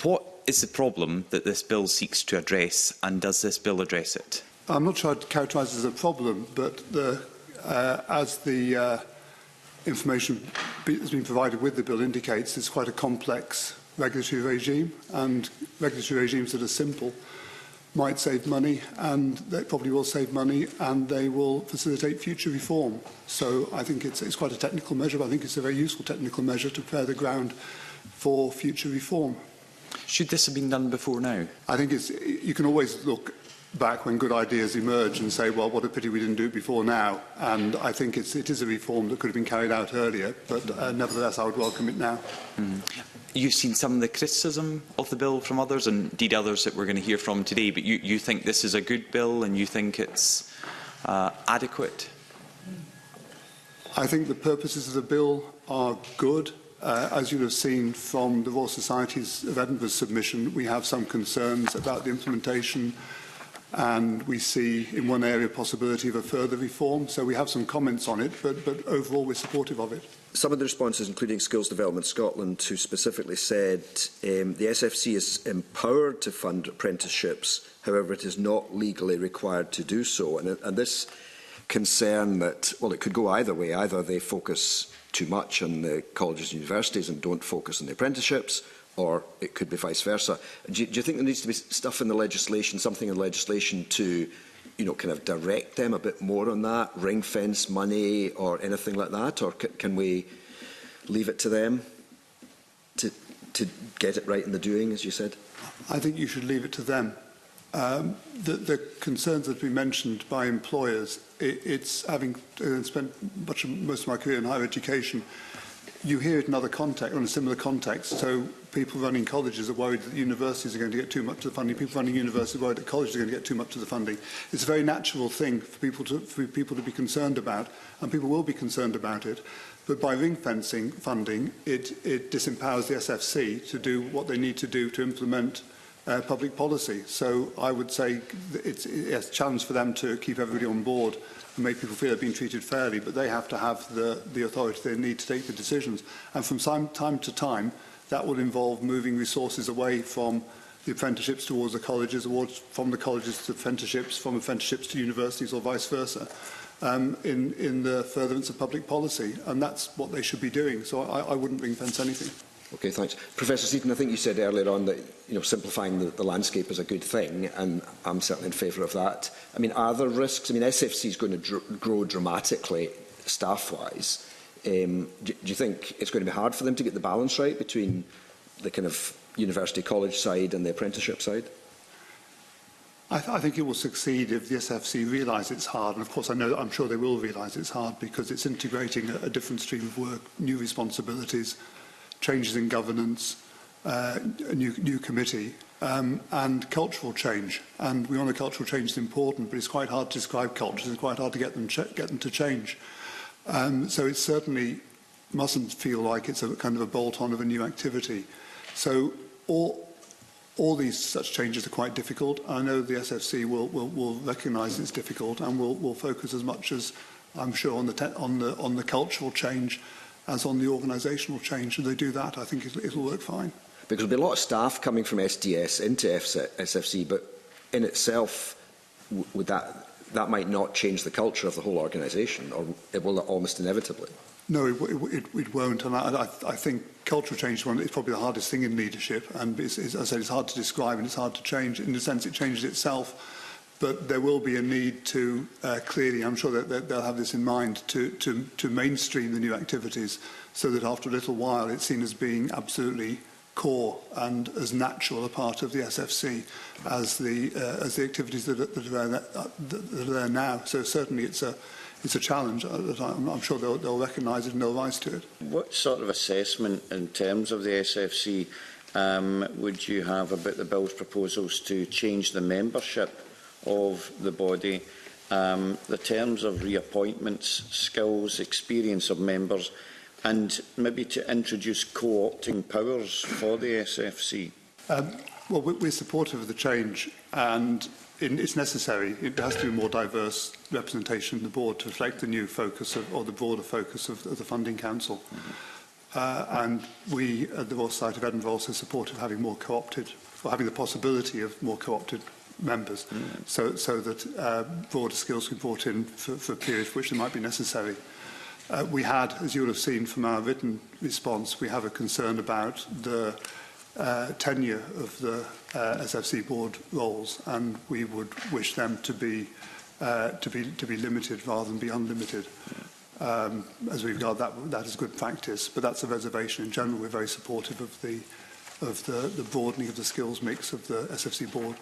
What is the problem that this bill seeks to address, and does this bill address it? I'm not sure I'd characterise it as a problem, but as the information that's been provided with the bill indicates, it's quite a complex regulatory regime, and regulatory regimes that are simple might save money, and they probably will save money, and they will facilitate future reform. So I think it's quite a technical measure, but I think it's a very useful technical measure to prepare the ground for future reform. Should this have been done before now? I think you can always look back when good ideas emerge and say, well, what a pity we didn't do it before now. And I think it is a reform that could have been carried out earlier, but nevertheless, I would welcome it now. You've seen some of the criticism of the bill from others, and indeed others that we're going to hear from today, but you think this is a good bill and you think it's adequate? I think the purposes of the bill are good. As you'll have seen from the Royal Societies of Edinburgh's submission, we have some concerns about the implementation, and we see in one area possibility of a further reform. So we have some comments on it, but overall we're supportive of it. Some of the responses, including Skills Development Scotland, who specifically said the SFC is empowered to fund apprenticeships, however it is not legally required to do so. And this concern that, well, it could go either way. Either they focus too much on the colleges and universities and don't focus on the apprenticeships, or it could be vice versa. Do you think there needs to be stuff in the legislation, something in the legislation to, kind of direct them a bit more on that, ring-fence money or anything like that? Or can we leave it to them to get it right in the doing, as you said? I think you should leave it to them. The concerns that have been mentioned by employers, it's having spent most of my career in higher education, you hear it in other contexts, in a similar context. So people running colleges are worried that universities are going to get too much of the funding. People running universities are worried that colleges are going to get too much of the funding. It's a very natural thing for people to be concerned about, and people will be concerned about it. But by ring-fencing funding, it disempowers the SFC to do what they need to do to implement public policy. So I would say it's a challenge for them to keep everybody on board and make people feel they're being treated fairly, but they have to have the authority they need to take the decisions. And from time to time, that will involve moving resources away from the apprenticeships towards the colleges, from the colleges to apprenticeships, from apprenticeships to universities, or vice versa, in the furtherance of public policy. And that's what they should be doing. So I wouldn't ring-fence anything. Okay, thanks. Professor Seaton, I think you said earlier on that simplifying the landscape is a good thing, and I'm certainly in favour of that. I mean, are there risks? I mean, SFC is going to grow dramatically staff-wise. Do you think it's going to be hard for them to get the balance right between the kind of university college side and the apprenticeship side? I think it will succeed if the SFC realise it's hard, and of course I'm sure they will realise it's hard, because it's integrating a different stream of work, new responsibilities, changes in governance, a new committee, and cultural change. And we all know cultural change is important, but it's quite hard to describe cultures. It's quite hard to get them to change. So it certainly mustn't feel like it's a kind of a bolt-on of a new activity. So all these such changes are quite difficult. I know the SFC will recognise it's difficult, and will focus as much as I'm sure on the cultural change as on the organisational change. And they do that, I think it'll work fine. Because there'll be a lot of staff coming from SDS into SFC, but in itself, would that might not change the culture of the whole organisation, or it will almost inevitably? No, it won't. And I think cultural change is probably the hardest thing in leadership. And as I said, it's hard to describe and it's hard to change. In a sense, it changes itself. But there will be a need to, clearly, I'm sure that they'll have this in mind, to mainstream the new activities, so that after a little while it's seen as being absolutely core and as natural a part of the SFC as the activities that are there now. So certainly it's a challenge that I'm sure they'll recognise it and they'll rise to it. What sort of assessment in terms of the SFC would you have about the Bill's proposals to change the membership of the body, the terms of reappointments, skills, experience of members, and maybe to introduce co-opting powers for the SFC? Well, we're supportive of the change, and it's necessary. It has to be a more diverse representation of the board to reflect the new focus or the broader focus of the Funding Council. and we at the Royal Society of Edinburgh also supported having more co-opted, or having the possibility of more co-opted members, so that broader skills can be brought in for a period for which they might be necessary. We had, as you will have seen from our written response, we have a concern about the tenure of the SFC board roles, and we would wish them to be limited rather than be unlimited. As we regard that as good practice, but that's a reservation. In general, we're very supportive of the broadening of the skills mix of the SFC board.